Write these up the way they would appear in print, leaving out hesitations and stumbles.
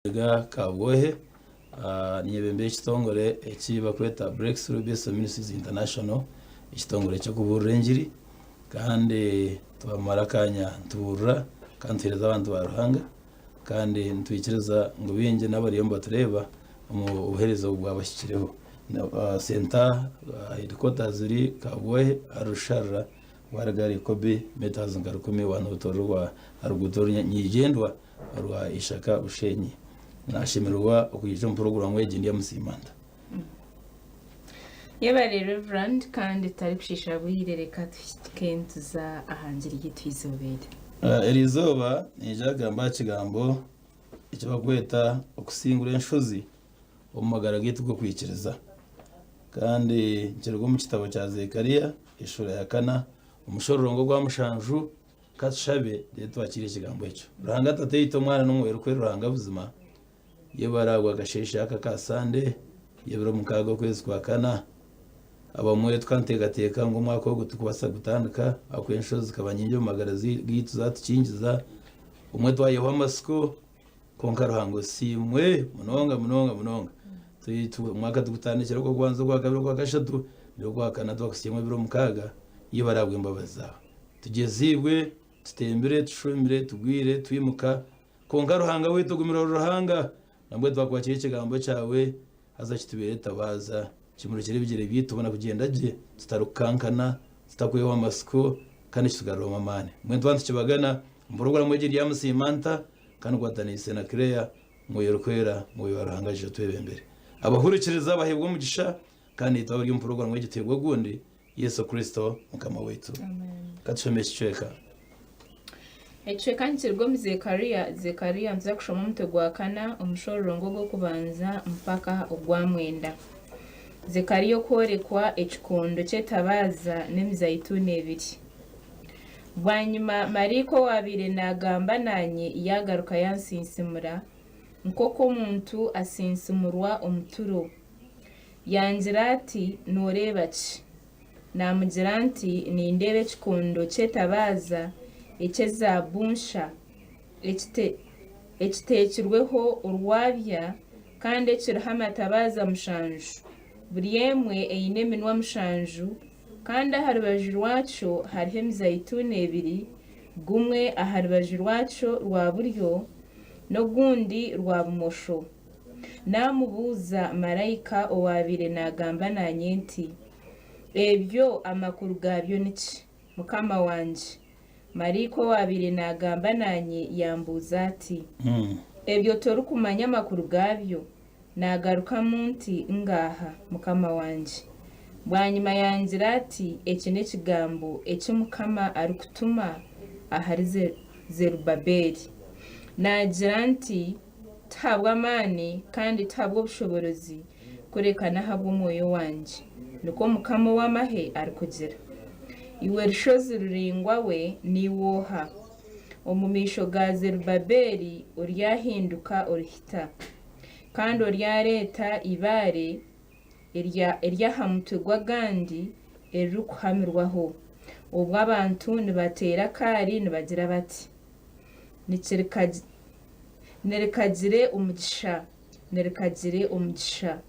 ga Kabwohe nyebembe ekitongore ekiba kweta Breakthrough Bible Ministries International ekitongore cyo kuburira enjiri kandi twamara kanya tuburira kandi tuhereza abantu baruhanga kandi ntwikiriza ngo binge n'abariyo batureba mu ubuherezo bwabashyikireho center headquarters ziri Kabwohe arushara waragari kobe metazo ngarukumi wantu utorwa arugutor nyigendwa rwa ishaka ushenyi nashimirwa ukuyije mu program weje ndiya musimanda yabare Reverend kandi tari kushisha buhirereka tukentuza ahanjira igitwizobere erizoba nijagamba kigambo icyo bagweta okusingura enshozi omagara gitu go kwikiriza kandi kirgo mu kitabo cya Zekariya ishura ya kana umushororongo gwa mushanju kashabe deto akiri ikigambo icyo ruhanga tateito mwana n'umweru kwe ruhanga buzima yebaragwa gashesha akakasande yebro mukago kwezi kwa kana abamwe twantegateka ngo mwako gutukubasa gutandika akwenshozi kabanyinje mu magarazi gitu zatukingiza umwe twayeho amasiko konka ruhango simwe munonga tuyitu mwaka tugutandikira ko gwanzo kwa kabiri kwa gashatu ryo kwa kana twakusimwe biro mukaga yibaragwa imbabaza tugezibwe tutembere tushumire tugwire twimuka konka ruhanga we tugumira ruhanga nambwe twakwakira ikigambo cyawe azakitubere tabaza kimurikire bigire bitubona kugenda je tutarukankana tutakweho amasiko kandi tugarura mamane mwe twantu kibagana mburugura mwegiri ya musimanta kandi gwatanise na Claire muyerukwera muyibarangaje twebembere abahurikiriza bahebwa mugisha kandi itaho ryo mpurugo mwegitego gundi Yesu Kristo mukama wetu amen katshomeshweka echweka ntirgo Zekariya nza kushoma mutego kana umushororongo go kubanza mpaka ogwamwenda Zekariya kworekwa ekikondo cyetabaza n'emizaituni ebiri bwanyuma mariko wabire nagamba nanye yagaruka yansinsimura nkoko umuntu asinsimurwa omuturo yangira ati noreba ki namugira nti nindebe ekikondo cyetabaza ekyezabunsha ekitekirweho urwabya kandi ekiriho amatabaza mushanju buri yemwe eyine eminwa mushanju kandi aha rubaju rwacyo hariho emizaituni ebiri gumwe aha rubaju rwacyo rwa buryo n'ogundi rwa bumosho namubuuza marayika owabire nagamba nanye nti ebyo amakuru gabyo niki mukama wanje marayika owabire nagamba nanye yambuuza ati ebyo torukumanya amakuru gabyo nagarukamu nti ngaha mukama wanje bwanyuma yangira ati eki n'ekigambo ekimukama arikutuma ahari Zerubabeli nagira nti tahabwa amani kandi tahabwa obushoborozi kurekana habwa omwoyo wanje niko mukama w'amahe arikugira iwe rushozi ruringwa we niwoha omu maisho ga Zerubabeli oryahinduka oruhita kandi oryareta ibare eryahamutwe gw'agandi erikuhamirwaho ubwo abantu nibatera kari nibagira bati nerekagire umugisha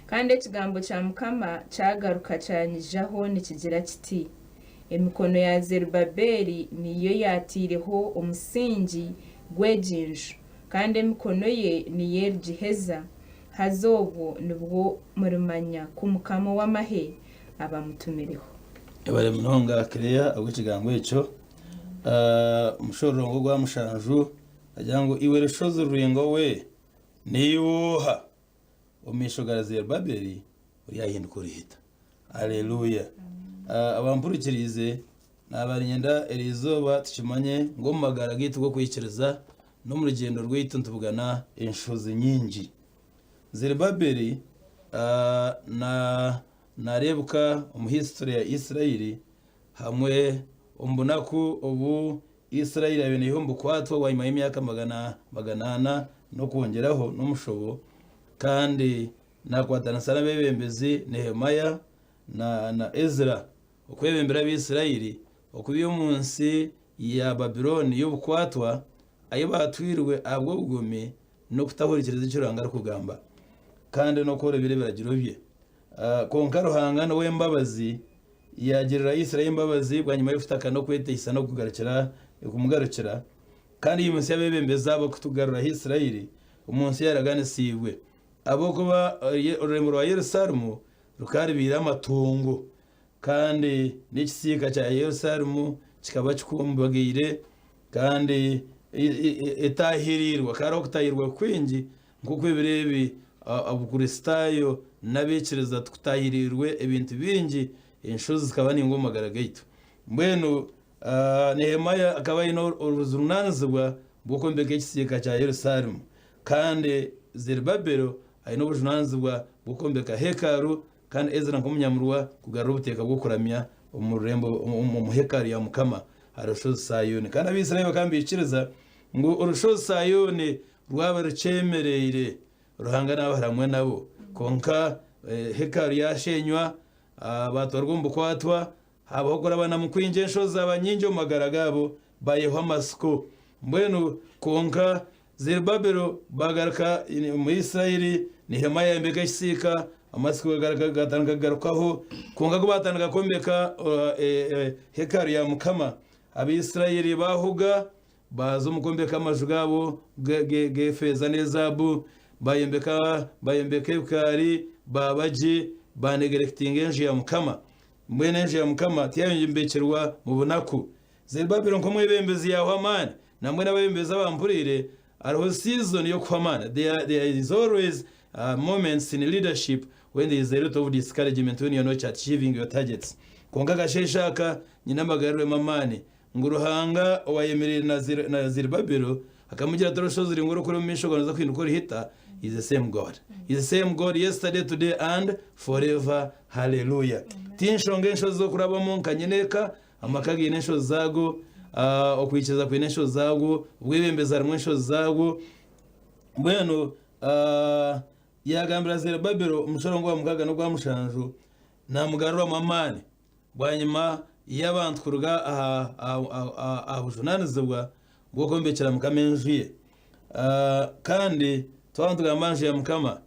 kandi ekigambo kya mukama kyagaruka cyanyijaho nikigira kiti emikono ya Zerubabeli niyo yatireho omusingi gw'ejinju kandi emikono ye niyo erigiheza hazobwo nibwo murimanya kumukama w'amahe abamutumireho ebare munonga Claire agukigambo echo umushororongo gwa mushanju ajango iwe rushozi ruringo we niyuha omisho ga Zerubabeli uriyahinduka urihita haleluya abampurikirize nabarinyenda erizoba tukimanye ngo mumagara gitu go kwikiriza no mu rugendo rw'itu ntubugana inshozi nyingi Zerubabeli narebuka umuhistory ya Israeli hamwe ombunaku obu Israeli abeneho mbukwatwa wayima y'imyaka maganana no kongeraho n'umushobo kandi nakwatana sana bebembezi Nehemaya na Ezra okwebembera b'Israeli okubiyo munsi ya Babiloni y'obukwatwa ayo batwirwe abwo bugome no kutahurikiriza icyo Ruhanga ari kugamba kandi no kora bire biragira bye konka Ruhanga no wembabazi yagirira Isirayeli imbabazi bwa nyuma y'ufutaka no kweteyisa no kugarukira kumugarukira kandi uyu munsi yabebembeza abo kutugarura Isirayeli umunsi yaraganisiwe abo kuba ururembo rwa Yerusalemu rukaribira amatungo kandi n'ikisika cya Yerusalemu kikaba kikumbagire kandi etahirirwa karo kutahirwa kwingi nkuko ibirebi abukristayo n'abekireza tukutahirirwe ibintu bingi inshozi zikaba n'ingomagara gaitu mbwenu Nehemaya akaba ino uruzunanzibwa bwo mbeke ikisika cya Yerusalemu kandi Zerubabelo ayino ubujunanzibwa bwo mbeka hekaru kandi Ezra nk'umunyamurwa kugarura ubuteka bwo kuramya umurembo mu hekaru ya Mukama arushozi Sayoni kandi abisirayeli bakambikiriza ngo urushozi Sayoni rwaba rucemerere Ruhanga n'abaharamwe nabo konka hekaru yashenywa batorwa mbukwatwa habaho kurabana mu kwinjensho z'abanyinjo magaragabo bayeho amasiko mbwenu konka Zerubabelo bagaruka mu Isirayeli Nehemaya mbega isika amasiko gatangarukaho konka ko batanaga kombeka hekaru ya Mukama abisirayeli bahuga bazo mukombeka amajugabo gefeza nezabu bayembeka ukari babaji banegerecting enje ya Mukama mwene enje ya Mukama tiyayimbekerwa mu bunaku Zerubabelo nkomwe bembezi ya Hamani namwe n'abembeza bampurire ariho season yo kwamana there is always moments in leadership when there is a lot of discouragement when you are not achieving your targets konga gasheshaka nyina magarure mamani ngo Ruhanga wayemerera na Zerubabelo akamugira toroshozi ringoro kuri mu mishogono za kwintu ko rihita is the same God yesterday today and forever hallelujah tinshonge nsho zo kurabamo nkanyeneka amakagi n'ensho zago okwikiza ku n'ensho zago ubwebembeza rimwe ensho zago mbwenu yagambira Zerubabelo umushorongo wa mugaga no gwa mushanju na mugarura mamani bwanyuma y'abantu kuruga abujunanizibwa bwo kombekera mukamenjuye kandi twantuga manje ya Mukama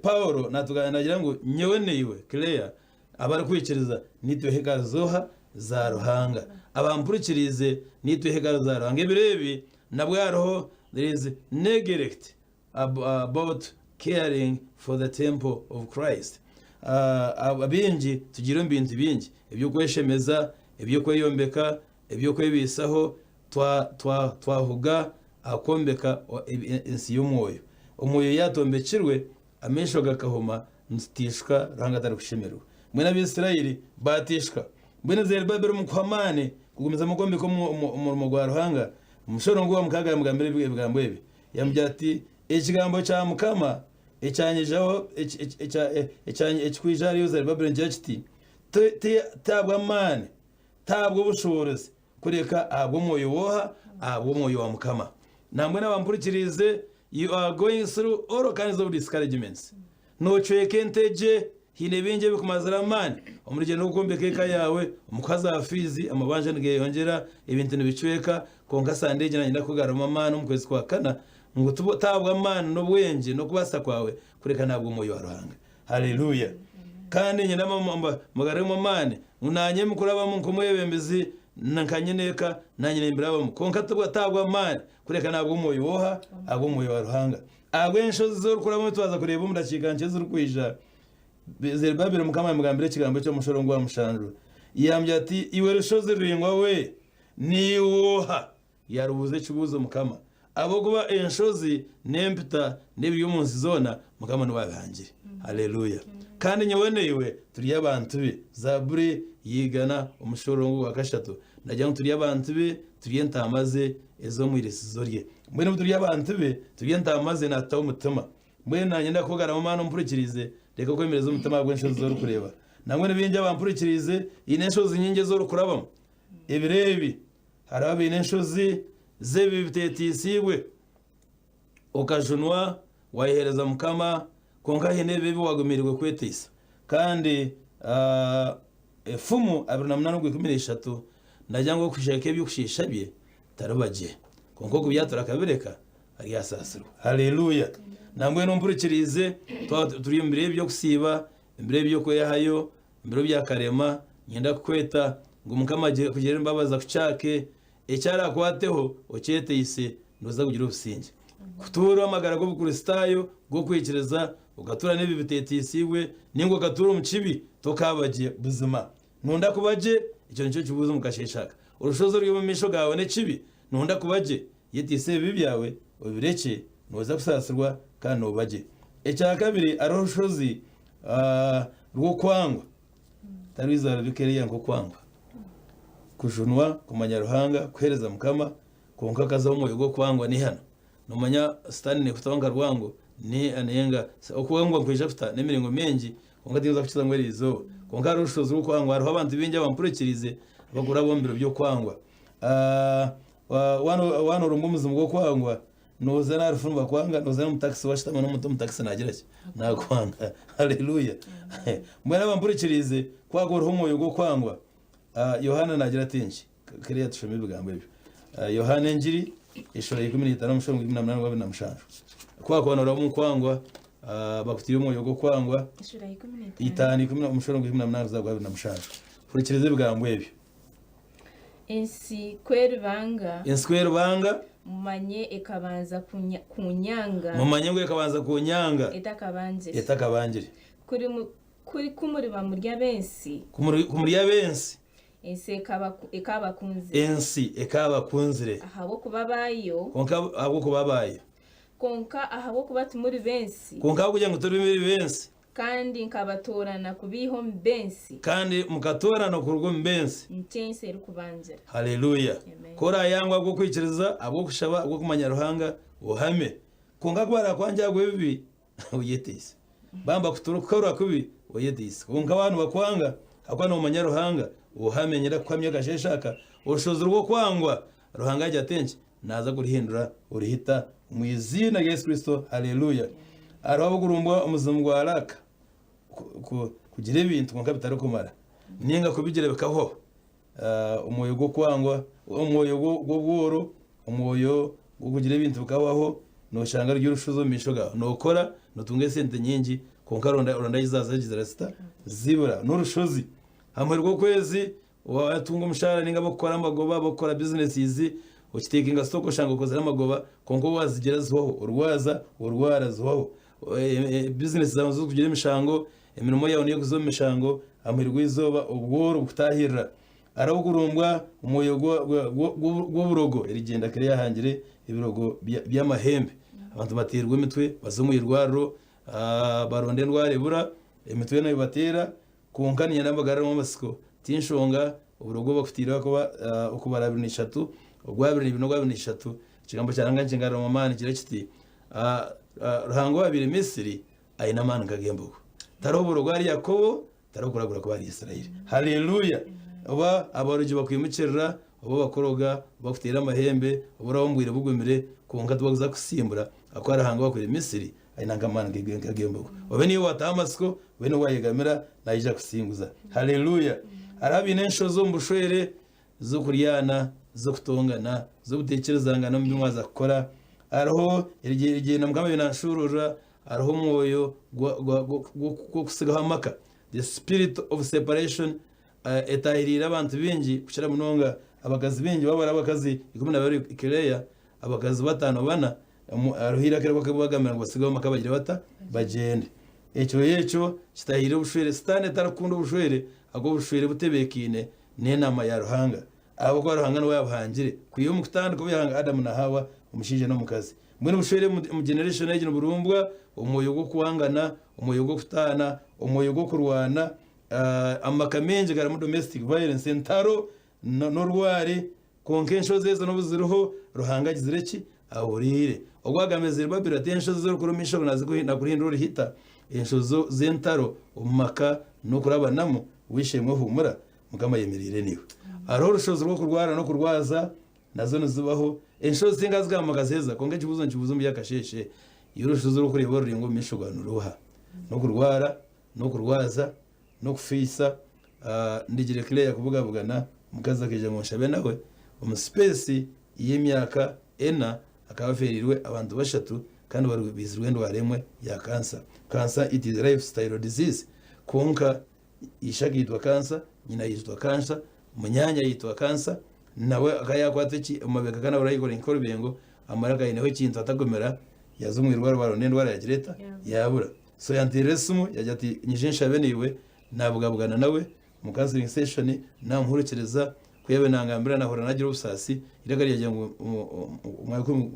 Paulo nagira ngo nyewe niwe Claire abari kwikiriza nitwe hekaru zoha za Ruhanga abampurikirize nitwe hekaru za Ruhanga ibirebi nabwo yaroho there is neglect about caring for the temple of Christ abinji tugira ibintu bingi ibyo kweshemeza ibyo kweyombeka ibyo kwebisaho twahuga akombeka insi y'umwoyo umwoyo yatombekirwe amesho gakahoma ntishwa Ruhanga atari kushemerwa mwe n'abisirayeli batishwa mbene Zerubabelo mukwamane kugumeza mukombeko mu gwa Ruhanga umushorongo wa mukaga yamugambira ibigambo ebi yamujya ati ikigambo cya Mukama ecyanyijaho ekikwijari Zerubabelo njya kiti tabwa mane tabwo ubushobozi kureka abwo moyo woha abwo moyo wa Mukama namwe n'abampurikirize you are going through all kinds of discouragements no chwekenteje hinebinje bikumazaramani umurigeno ukombekeka yawe umukaza afizi amabanje nge yongera ibintu nibicweka konka sandeje na ndakugaruma mana mu kwezi kwa kana ngo tabwa mana no bwenje no kubasa kwawe kureka nabwo moyo wa Ruhanga haleluya kandi nyina mugaremo mane unanye mukuraba mu nkomwebembezi nankanyeneka nanyine imbiraba mu konka tabwa mane kureka nabwo moyo woha abwo moyo wa Ruhanga agwensho zo kuramo twaza kureba umudakiganje zuru kwija Zerubabelo Mukama yamugambira ikigambo cyo mushorongo wa mushanju yambye ati iwe rushozi ruringwa we ni woha yarubuze kibuzo Mukama abo kuba enshozi nempita n'ibiyumunsi zona Mukama n'wabangire haleluya kandi nyewenewe turi abantu be Zaburi yigana umushorongo wa kashatu najya turi abantu be turi ntamaze ezo mwirisizo rye mbene turi abantu be turi ntamaze nataho umutima mbene nanye ndakogara mu mano mpurikirize reka kwemereza umutima gw'enshozi zo kureba namwe n'ibinje bampurikirize inenshozi nyinge zo kurabamo ibirebi harabe inenshozi zebi bitetisibwe ukajunwa wayihereza Mukama konka hene bibi wagumirirwe kwetisa kandi efumu 28:13 najyango kushaka ibyo kushishabye tarabaje konko kubyatura kabireka ari yasasirwa. Haleluya. Namwe numpurikirize turi imbere byo kusiba, imbere byo kwehayo, imbere bya karema, nyenda kweta ngo mukamaje kugera imbabaza kucyake ecyara kwateho ocyete ise noza kugira ubusinge. Kutura amagara go bukristayo go kwikireza ugatura nebi bitetisiwe ningo gatura mu kibi tokabaje buzima. Nunda kubaje icyo nicyo kibuzo mukasheshaka. Urushozo ryo mu misho gawe ne kibi nunda kubaje yetise bibyawe obireke noza kusasirwa kandi obaje. Ecya kabiri arushozi rwo kwangwa tarizara bikereye ngo kwangwa kujunwa kumanya ruhanga kwereza mukama konka kaza umuyo go kwangwa ni hano numanya stani ne kutonga rwango ni anenga okuwangwa kwisha futa nemiringo menji konka tiza kukiza ngwerizo konka arushozi rwo kwangwa hariho abantu binje bampurikirize bagura bombiro byo kwangwa wano rungumuzi mgo kwangwa noza narufunu bakwanga noza mu taxi washitama no mu taxi nagira ki nakwanga. Haleluya. Mwana bampurikirize kwagora homoyo go kwangwa. Yohana nagira tinji kiriya tushome bigambo ibyo. Yohana Injiri ishora 15:18 kwa kwanora mu kwangwa bakutira moyo go kwangwa ishura 15:18 za 20 purikirize bigambo ibyo. Ensi kwerubanga mumanye ekabanza kunyanga mumanye ngo ekabanza kunyanga etakabanjire kuri kumuriba murya bensi kumurya bensi ensi ekaba kunzire ahabo kubabayo konka ahabo kuba tumuri bensi konka kugira ngo turi bensi kandi nkabatorana kubiho mbensi kandi mukatorana ku rugo mbensi ntense rukubanjira. Haleluya. Kora yangwa gwo kwikiriza abo kushaba gwo kumanya ruhanga uhame konka kwara kwanja gwebi uyetise bamba kuturukora kubi uyetise konka abantu bakwanga akwana umanya ruhanga uhame nyira kwamye gasheshaka ushoza rwo kwangwa ruhanga jyatenje naza kurihindura urihita mu izina rya Yesu Kristo. Haleluya. Arabo gurumbwa umuzimu gwa araka kugira ibintu konka bitari kumara ninga kubigira bikaho umuyo go kwangwa umuyo go bworo umuyo go kugira ibintu bikabaho no shanga ry'urushuzo mishoga no kora no tunge sente nyingi konka ronda izaza gizarasta zibura n'urushozi hamwe rwo kwezi watunga umushara ninga bakora amagoba bakora business izi ukitekinga stoko shanga kozera amagoba konko wazigira zwaho urwara zwaho business zawe zo kugira imishango imirimo yawe niyo kuzo mishango amahirwe izoba ubworo butahirira arabugurumbwa umuyo gwo irigenda kire yahangire ibirogo by'amahembe abantu baterwa imitwe bazumuyirwaro baronde ndware bura imitwe nayo batera kunkaniye n'amagara mu masiko tinshonga uburogo bakutira kuba ukubara 23 ugwabira ibintu 23 kigambo cyaranga ngingara mu mani kire kiti ruhango babiri Misiri aina manu kagembo taro burogo ari Yakobo taro kuragura ko bari Israeli. Haleluya. Oba abaruji bakwimukirira obo bakoroga bakutira amahembe oburambwire bugwemire konka tubaguza kusimbura akwara hanga bakwire Misiri aina ngamana kagembo obe niyo watamasiko bene wayegamira naija kusinguza. Haleluya. Arabi nensho zo mbushwere zo kuryana zo kutongana zo gutekerezanga mu bimwaza gukora araho irigeye namukama binashurura araho moyo go kusigaho amaka. The spirit of separation etahirira abantu bingi kushira munonga abagazi bingi babara abakazi 12 ikireya abagazi batano bana aruhira kera bakabagamira ngo sigaho amaka bagira bata bagende ecyo kitahirira ubushwere stane tarakunda ubushwere ago ubushwere butebekine nenama ya ruhanga abo kwa ruhanga no yabahangire kuyo mukutanda ko bihanga Adamu na Hawa umushije no mukazi mwene bushwere mu generation y'igino burumbwa umuyo go kuwangana umuyo go kutana umuyo go kurwana amakamenje gara mu domestic violence entaro no rwari konkensho zezo no buziruho ruhanga gizireki ahurire ogwagameze babira tensho zo kurumisha na kurindura hita enshozo zentaro umaka no kurabanamo wishemwe humura mukama yemirire niwe aro rushozo rwo kurwara no kurwaza nazo nizubaho enshozo zingaziga magazeza konge kibuzo mbiyakasheshe yurushozo rwo kuri boro ringo mishogano ruha no kurwara no kurwaza no kufisa ndigire clear kubugabugana mukaza keje ngo nshabe nawe umuspace y'imyaka ena akabaferirwe abantu bashatu kandi barubizirwe ndwaremwe ya cancer it is lifestyle disease konka ishaka yitwa cancer nyina yitwa cancer munyanya yitwa cancer nawe akayakwata ki amabeka kana barayikora inkorbengo amaraka yineho kintu atagomera yazumwirwa rwaro n'indwara ya gireta yabura so yantiresum yajati nyijensha beniwe nabugabugana nawe mu counseling session nampurekereza kuyabe nangambira nahora nagira ubusasi iragari yagira ngo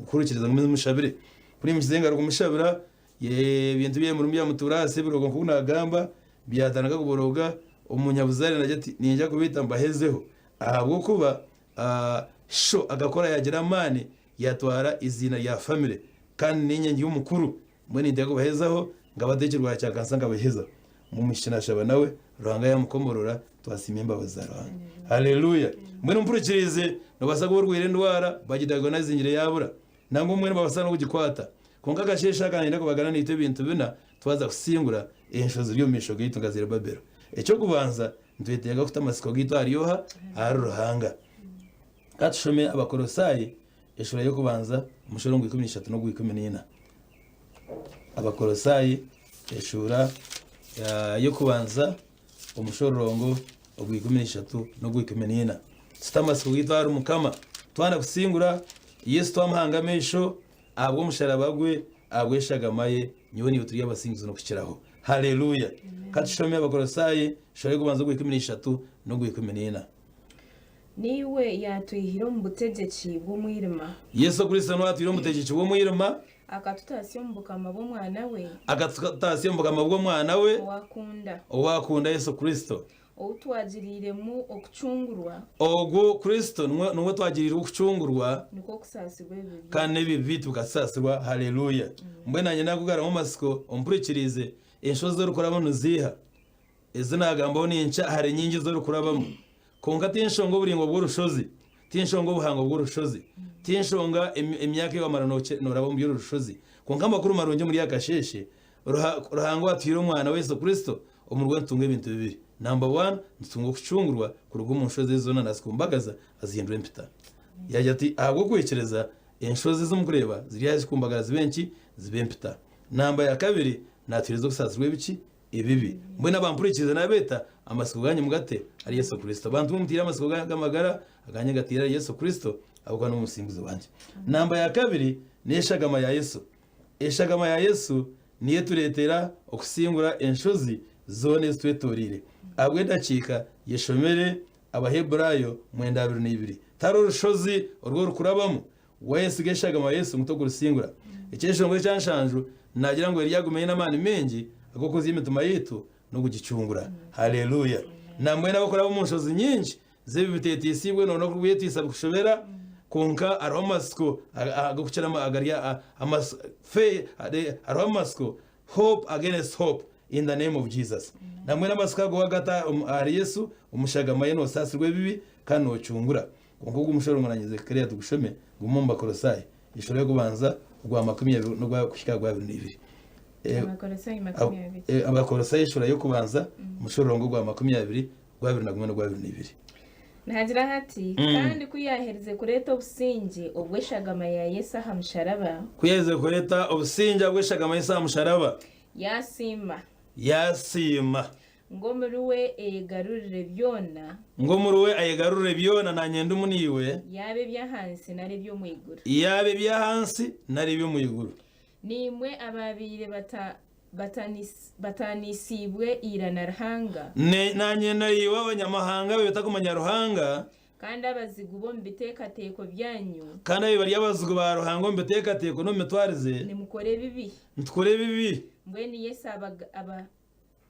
kurukiriza ngo mushabire kuri mkizenga rumushabira ye bintu biye mu rumya muturase birogo kunagamba byatanaga kuboroga umunyabuzare najati ninjya kubita mbahezeho ahabwo kuba sho agakora yagira mani yatwara izina ya family kandi n'inyengi y'umukuru mbone ndego bahezaho ngabadekerwa cya kansa ngabaheza mu mishina shaba nawe ruhanga yamukomorora twasima imbabazi zaruhanga haleluya mbone mpurikirize no basago rwire ndwara bagidago nazingire yabura nango mwene babasana kugikwata konga gashesha kandi ndako bagana nite bintu bina twaza kusingura inshozo ryo misho gito ngazira babero eco kubanza ntwetega kuta masiko gito ariyoha ari ruhanga katushome abakorosayi eshura yo kubanza umushoro ngo 13 no 14 abakorosayi eshura yo kubanza umushorongo ogwa 13 no 14 sitamasiko gito ari umukama twana kusingura Yesu twamuhangamesho abwo musharaba gwe abweshagamaye niwe ni uturiye abasingizo no kukiraho haleluya katushome abakorosayi eshura yo kubanza 13 no 14 niwe yatwihira mu butegeki bw'umwirima Yesu Kristo no atwihira mu butegeki bw'umwirima akatutasyombuka bw'umwana we akatutasyombuka bw'umwana we owakunda Yesu Kristo outwagiriremu okucungurwa ogwo Kristo nuwe twagirira okucungurwa niko kusasirwa bibi kandi bibi tukasasirwa haleluya mbwenanye nakugara mu masiko ompurikirize inshozo zo rukoramo nuziha izina agambo n'inca hari nyingi zo rukurabamo konka tinshongo buringo bw'urushozi tinshongo buhango bw'urushozi tinshonga emyaka y'amara norabo mu y'urushozi konka amakuru maronje muri yakasheshe ruhango atwira umwana Yesu Kristo umurwe ntunga ibintu bibiri number 1 ntungo kucungurwa kurugo mu nshozi zona nasikumbagaza azihindura impita yaje ati ahubwo kwekereza inshozi zo mukureba ziri yazikumbagaza benshi zibempita namba ya kabiri natwirizo gusasirwe biki ibibi mbona bampurikiza nabeta amasiko ganye mugate ari Yesu Kristo bantu mumutira amasiko gamagara aganye gatira Yesu Kristo abukwa n'umusimbuzi wanje namba ya kabiri neshagama ya Yesu eshagama ya Yesu niye turetera okusingura enshozi zone zitwetorire abwe dacika yeshomere abahebrayo 12 taro rushozi urwo rukurabamo wese geshagama Yesu muto kurusingura ikesho ngo cyanshanju nagira ngo yari yagumenye n'amani mengi akokoze imituma yitu no kugicungura haleluya namwe nabakora mu nshozi nyinshi zebi bitetisibwe no kubiyetisa kushobera konka aromasko agukira agaria amas fe aromasko hope against hope in the name of Jesus namwe namasko gogata ari Yesu umushagamaye no sasirwe bibi kandi ocungura konko gumushoro nanyize kariya tugushome gumumba korosaye ishoro yo kubanza gwa 20 no gwa kushika gwa 22 abakorosayi ishura yo kubanza umushorongo gwa 20 gwa 2022 nagira hati kandi kuyahereze kureta obusingi obweshagama ya Yesu hamusharaba kuyeze kureta obusingi obweshagama Yesu hamusharaba yasima ngomuruwe egarurire byona nanyenda umuniwe yabe byahansi nari byo mwiguru nimwe ababire batanisibwe irana ruhanga nanyenda yiwe abanyamahanga bita kumanya ruhanga kandi abazigu bo mbitekateko byanyu kandi abari abazigu ba ruhanga mbitekateko no metwarize nimukore bibi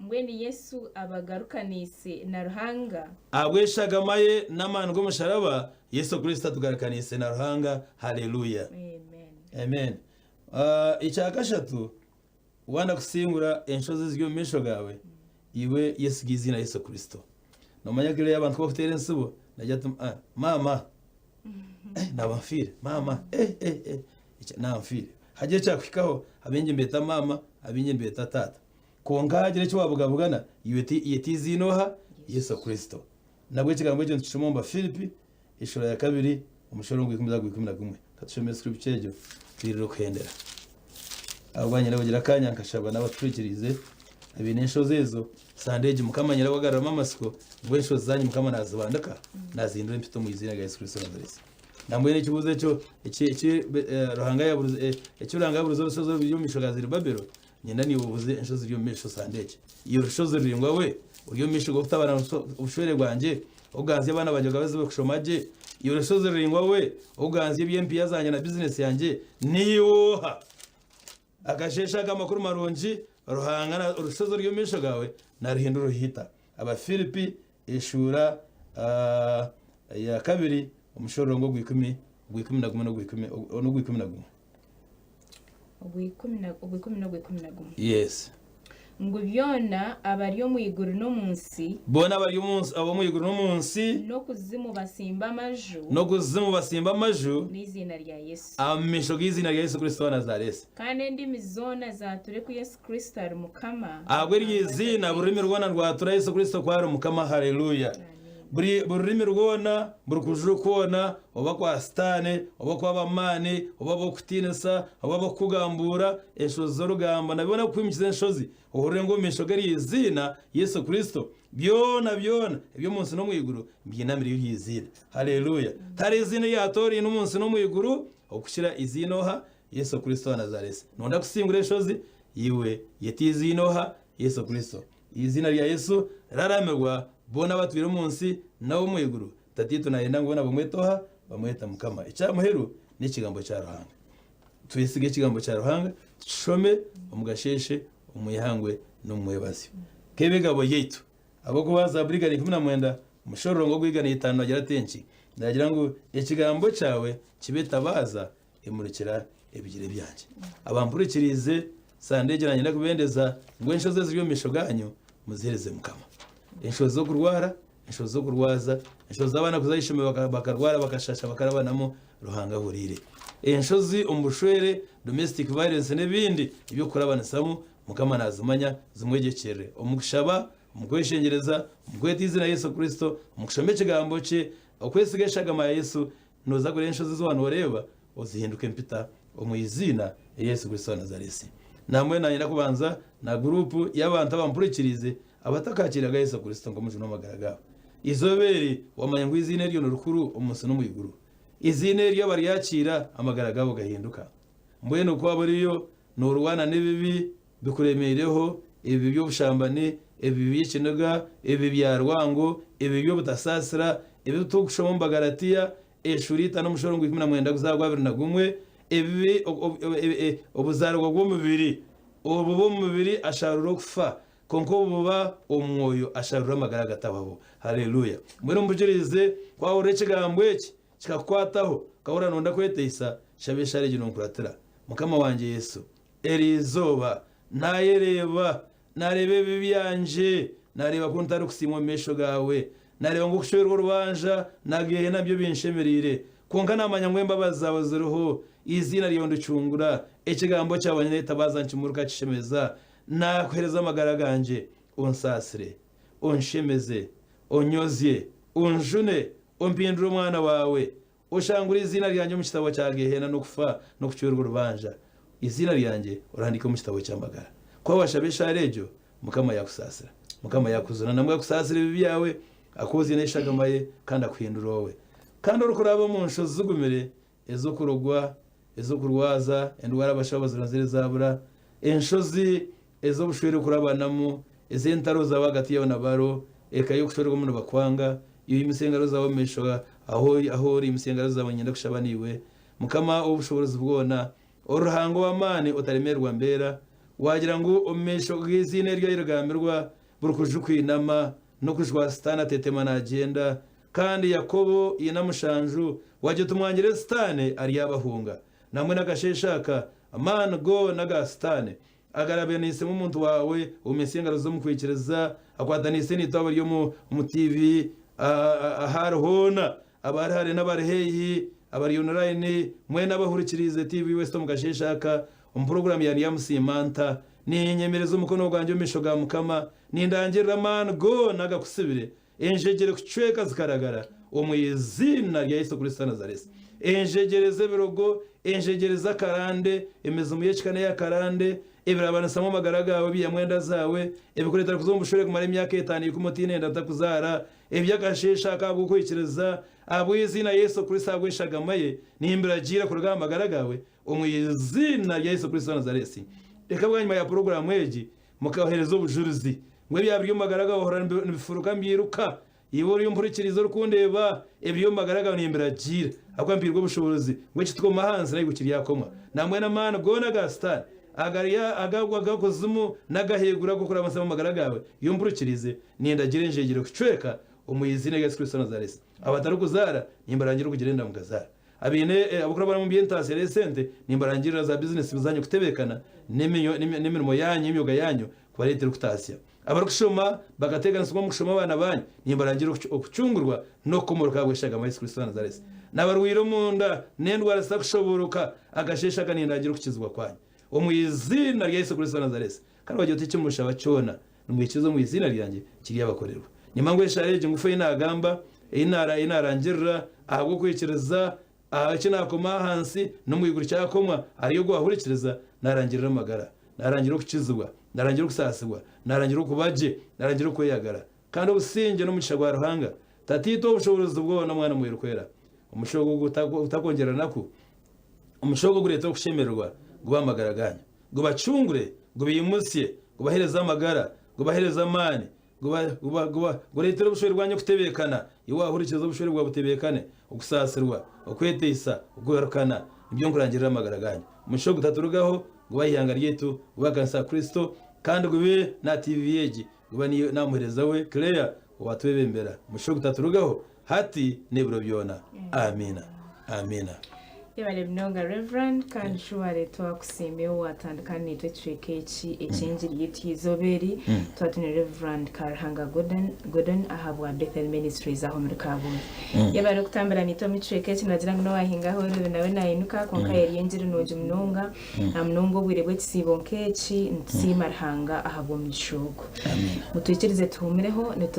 mbweni Yesu abagarukanise na ruhanga abweshagamaye n'amana go musharaba Yesu Kristo tugarukanise na ruhanga haleluya amen icyakashatu wanda kusingura inshozi z'yo misho gawe iwe Yesu gizina Yesu Kristo no manyagire y'abantu ko bafite nsubo najyatum mama nabamfire mama namfire hagiye cyakwikaho abenje mbeta mama abinje mbeta tata konka hagire cyo wabugabugana yetizinoha Yesu Kristo nabwo kigambo cyo ncumomba Filipi ishura ya kabiri umushoro ngo 11 katushome scripture ejo twiriro kwendera abo banyira bagira kanya nkashaba n'abaturikirize ibintu inshozi ezo sandeje mukamanyira bagarama amasiko ngo inshozi zanyu mukama nazibandaka nazindure mfite mu izina rya Yesu Kristo nazarese namwe n'ikibuze cyo iki ruhanga yabuze uranga yabuze urusozo byo mishogazi Babelo nyenda ni ubuvuze inshozi byo misho sandeje iyo rushozo ringwa we uriyo misho go kutabana ubushwere bwanje uganze abana bajyaga bazibe kushomaje iyo rushozo ringwa we uganze BMP yazanye na business yanje niyoha akashesha kamakuru maronji ruhangana urushozo ryo misho gawe narihindu ruhita aba Filipi ishura ya kabiri umushoro gwikumi na gumwe no gwikumi. Yes. Ngo byona abariyo mu iguru no munsi bona abariyo munsi abo mu iguru no munsi no kuzimu basimba amaju n'izina rya Yesu amisho gizina rya Yesu Kristo wa Nazareth kandi ndimi zona zature ku Yesu Kristo ari mukama agwe ryizina burimi rwana rwatura Yesu Kristo kwa ari mukama. Haleluya. Burimi rwona burukujuru kuona oba kwa stane oba kwa bamani oba bokutinesa oba bokugambura inshozo rugamba nabibona kwimikiza inshozi uhore ngo mishogari izina Yesu Kristo byona ibyo munsi no mwiguru mbyinamira y'izina. Haleluya. Tari izina yatori n'umunsi no mwiguru okushira izinoha Yesu Kristo wa Nazareth nonda kusingura inshozi yiwe yetizinoha Yesu Kristo izina rya Yesu raramerwa bona batwira munsi nawo mwiguru tatito nayenda ngona bamwetoha bamweta mukama icyamuheru n'ikigambo cya ruhanga tuyisige ikigambo cya ruhanga shome umugasheshe umuyihangwe n'umwebazi kebegabo yetu abo kubaza brigade 19 umushoro ngo gwigana 5 agira tenki ndagira ngo ikigambo cyawe kibetabaza imurikira ebigire byanje abampurikirize sandegeranye nakubendeza ngo inshoze z'ibyo mishoganyo muzereze mukama inshozi zo kurwara inshozi zo kurwaza inshozi abana kuzayishime bakarwara bakashasha bakarabanamo ruhanga burire inshozi umbushwere domestic violence n'ibindi ibyo kurabanasamo mukama nazumanya zimwegekere umugushaba umugweshengereza umugweta izina Yesu Kristo umugushame kigambo cye okwesigeshaga ma Yesu noza gure inshozi z'abantu bareba uzihinduke mpita umuyizina Yesu Kristo wa Nazareth namwe nanyira kubanza na group y'abantu abampurikirize abatakakiraga Yesu Kristo ngo mujuna magaraga izoberi wamanya ngo izine ryo n'urukuru umunsi no mwiguru izine ryo bari yakira amagaraga bo gahinduka mbwene uko abariyo n'urwana n'ibibi bikuremereho ibi byo bushambane ibi by'ikinoga ibi bya rwango ibi byo butasasira ibi tugushoma Galatiya eshurita no mushoro ngo 19 kuzagwa 21 ibi obuzarwa bw'umubiri ubu bw'umubiri asharuro kufa konko buba umwoyo asharura amagaraga tababo. Haleluya. Mwere mbujirize kwa ureke gambwe iki kikakwataho kahora nonda kweteyisa shabeshare gino nkuratira mukama wanje Yesu erizoba nayereba narebe bibyanje nareba kuntari kusimwa mesho gawe nareba ngo kushoberwa rubanja nagiye nabyo binshemerire konka namanya ngwemba bazawe ziruho izina ryondo cungura ekigambo cyabanye leta bazankimuruka kishemeza nakwereza amagaraganje unsasire unshemeze onyozye unjune umpindura umwana wawe ushangura izina ryanjye mu kitabo cya Gehena no kufa no kucyurwa rubanja izina ryanjye urandika mu kitabo cy'amagara kwa washabesha rejo mukama yakusasira mukama yakuzuna namwe yakusasira ibi byawe akoze neshagamaye kandi akwindura wowe kandi urukuraba mu nshozi zugumire ezo kurogwa ezo kurwaza endwara bashabaza zabura inshozi ezo bushwere kurabanamo ezentaro zabagati yawe nabaro ekayo kushorwa mu bakwanga iyo imisengaro zawe meshoga aho imisengaro zawe nyenda kushabaniwe mukama ubushobozi bwona uruhango w'amani utaremerwa mbera wagira ngo umesho gizine ryo iragamberwa burukujukwinama no kujwa stana tetema na agenda kandi Yakobo yinamushanju waje tumwangire stane ari yabahunga namwe nakasheshaka amana go nagastane agarabe nise mu muntu wawe umesengaro zo mukwikireza akwadanise nitabo ryo mu TV aharhona abarhare n'abarheyi abari online mwe n'abahurikirize TV West mugasheshaka program ya Yamusimanta ni nyemerezo umukono gwanjye mishoga mukama nindangirira man go nagakusibire enjegere kucweka zikaragara umuyizina rya Yesu Kristo Nazareth enjegereze birogo enjegereza karande emeza umuyekane ya karande ebirabanasamo magara gawe biya mwenda zawe ebikuretera kuzombushore kumara imyaka 5 kumutine enda takuzara ebyakashesha akagukwikiriza abwizina Yesu Kristo agweshagamaye nimbiragira kuruga magara gawe umwizina rya Yesu Kristo Nazareti reka bwanyuma ya program eji mukahereza ubujuruzi ngwe byabyo magara gawe horana bifuruka mbiruka ibo yo mpurikirizo rukundeba ebyo magara gawe nimbiragira akwambirwa ubushobozi ngwe kitwo mahanzi nayo gukiriya koma namwe na mana bwona gastan agariya agagwaga kuzimu nagahegura gukora amasama magara gawe yo mpurikirize nindagire njegire kucweka umuyizina Yesu Kristo Nazareti abatarukuzara nimbarangira kugirenda mugazara abine abukora bara mu bientase recente nimbarangira za business bizanye kutebekana nemirimo yanyu imyoga yanyu kubaretera kutasya abarukushoma bagategana simo mushoma abana banyu nimbarangira okucungurwa no kumurka bweshaga Yesu Kristo Nazareti nabaruwiro munda nendwara sakushoboruka agashesha kanindagira kukizwa kwanyu umuyizina rya Yesu Kristo Nazareti kandi wagiye utikimusha bacona numwikizo mu izina ryanjye kiri yabakorerwa nimangwesha reje ngufe inagamba inarangirira ahubwo kwikiriza akinakoma hansi no mwiguru cyakoma ariyo gwahurikiriza narangirira magara narangira kukizwa narangira kusasibwa narangira kubaje narangira kweyagara kandi ubusinge no mucishagwa ruhanga tatito ubushobozi bwo na mwana muyiru kwera umushogo utakongera nako umushogo gureta kushemerwa gubamagara ganya gubacungure gubiyimusye gubahereza amagara gubahereza amani guretera ubushori rwanye kutebekana iwahurikiza ubushori bwa butebekane ukusasirwa ukwetesa uguharukana ibyo nkurangirira amagara ganya umushogo gutaturugaho gubayihanga ryetu gubakansa Kristo kandi gube na TV yeji guba ni namuhereza we Claire watwebembera umushogo gutaturugaho hati neburo byona amina amina yabale mnonga Reverend kandi shuware twakusimbeho watandukana nitwe twekechi echenjiri yitizoberi twatune Reverend Karhanga Gordon ahabwa Bethel Ministries aho muri Kabuye yabale kutambira nitwe mitwekechi nagira ngo wahingaho rero nawe nayinuka konka yariyenjiri noje mnonga amnongo bwirebwe tsibonkechi ntsimarhanga ahabwa mishugo mutwikirize tuhumireho